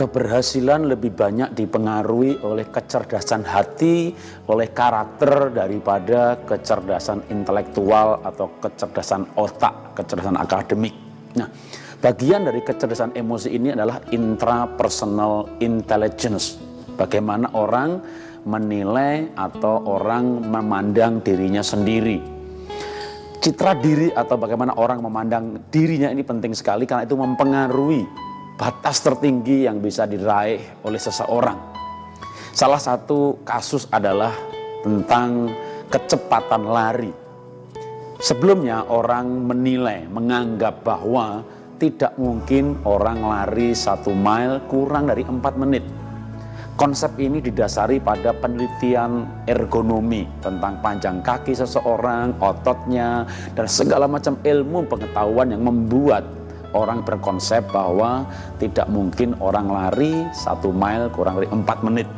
Keberhasilan lebih banyak dipengaruhi oleh kecerdasan hati, oleh karakter daripada kecerdasan intelektual atau kecerdasan otak, kecerdasan akademik. Nah, bagian dari kecerdasan emosi ini adalah intrapersonal intelligence. Bagaimana orang menilai atau orang memandang dirinya sendiri. Citra diri atau bagaimana orang memandang dirinya ini penting sekali karena itu mempengaruhi batas tertinggi yang bisa diraih oleh seseorang. Salah satu kasus adalah tentang kecepatan lari. Sebelumnya orang menilai, menganggap bahwa tidak mungkin orang lari 1 mile kurang dari 4 menit. Konsep ini didasari pada penelitian ergonomi tentang panjang kaki seseorang, ototnya, dan segala macam ilmu pengetahuan yang membuat orang berkonsep bahwa tidak mungkin orang lari 1 mile kurang dari 4 menit.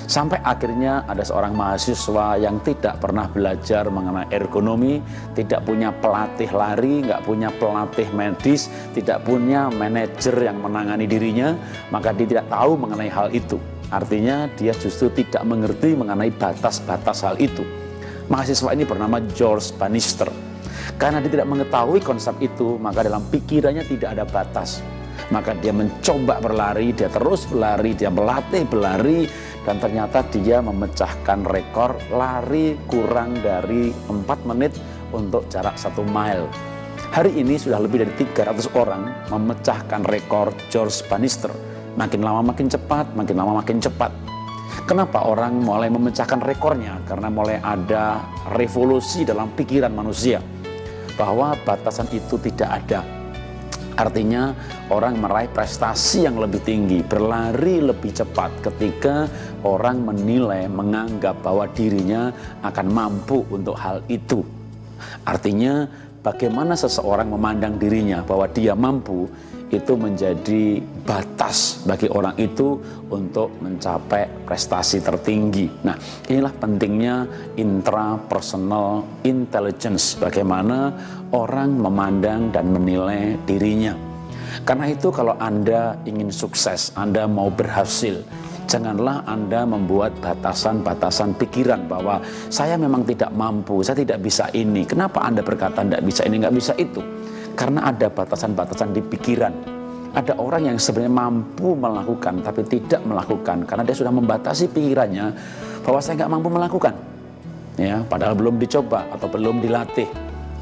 Sampai akhirnya ada seorang mahasiswa yang tidak pernah belajar mengenai ergonomi, tidak punya pelatih lari, nggak punya pelatih medis, tidak punya manajer yang menangani dirinya, maka dia tidak tahu mengenai hal itu. Artinya dia justru tidak mengerti mengenai batas-batas hal itu. Mahasiswa ini bernama George Bannister. Karena dia tidak mengetahui konsep itu, maka dalam pikirannya tidak ada batas. Maka dia mencoba berlari, dia terus berlari, dia melatih berlari, dan ternyata dia memecahkan rekor lari kurang dari 4 menit untuk jarak 1 mile. Hari ini sudah lebih dari 300 orang memecahkan rekor George Bannister. Makin lama makin cepat, makin lama makin cepat. Kenapa orang mulai memecahkan rekornya? Karena mulai ada revolusi dalam pikiran manusia bahwa batasan itu tidak ada. Artinya orang meraih prestasi yang lebih tinggi, berlari lebih cepat ketika orang menilai, menganggap bahwa dirinya akan mampu untuk hal itu. Artinya bagaimana seseorang memandang dirinya bahwa dia mampu, itu menjadi batas bagi orang itu untuk mencapai prestasi tertinggi. Nah, inilah pentingnya intrapersonal intelligence, bagaimana orang memandang dan menilai dirinya. Karena itu kalau Anda ingin sukses, Anda mau berhasil, janganlah Anda membuat batasan-batasan pikiran bahwa saya memang tidak mampu, saya tidak bisa ini. Kenapa Anda berkata tidak bisa ini, nggak bisa itu? Karena ada batasan-batasan di pikiran. Ada orang yang sebenarnya mampu melakukan tapi tidak melakukan karena dia sudah membatasi pikirannya bahwa saya nggak mampu melakukan. Ya, padahal belum dicoba atau belum dilatih.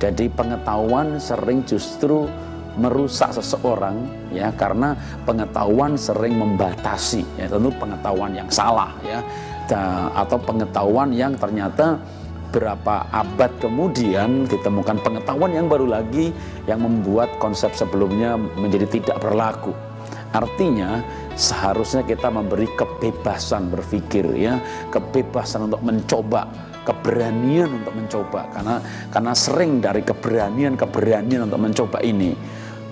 Jadi pengetahuan sering justru merusak seseorang, ya, karena pengetahuan sering membatasi, ya, tentu pengetahuan yang salah, ya, atau pengetahuan yang ternyata berapa abad kemudian ditemukan pengetahuan yang baru lagi yang membuat konsep sebelumnya menjadi tidak berlaku. Artinya seharusnya kita memberi kebebasan berpikir, ya, kebebasan untuk mencoba, keberanian untuk mencoba, karena sering dari keberanian untuk mencoba ini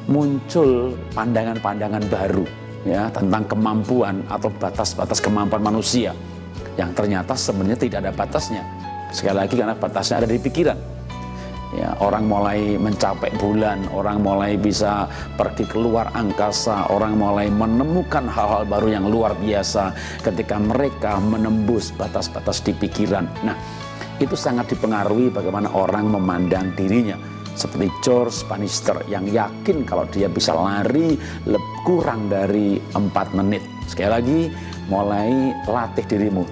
muncul pandangan-pandangan baru, ya, tentang kemampuan atau batas-batas kemampuan manusia yang ternyata sebenarnya tidak ada batasnya. Sekali lagi karena batasnya ada di pikiran. Ya, orang mulai mencapai bulan, orang mulai bisa pergi keluar angkasa, orang mulai menemukan hal-hal baru yang luar biasa ketika mereka menembus batas-batas di pikiran. Nah, itu sangat dipengaruhi bagaimana orang memandang dirinya. Seperti George Bannister yang yakin kalau dia bisa lari kurang dari 4 menit. Sekali lagi, mulai latih dirimu,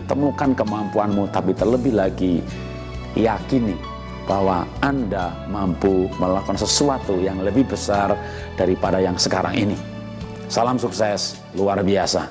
temukan kemampuanmu, tapi terlebih lagi yakini bahwa Anda mampu melakukan sesuatu yang lebih besar daripada yang sekarang ini. Salam sukses luar biasa.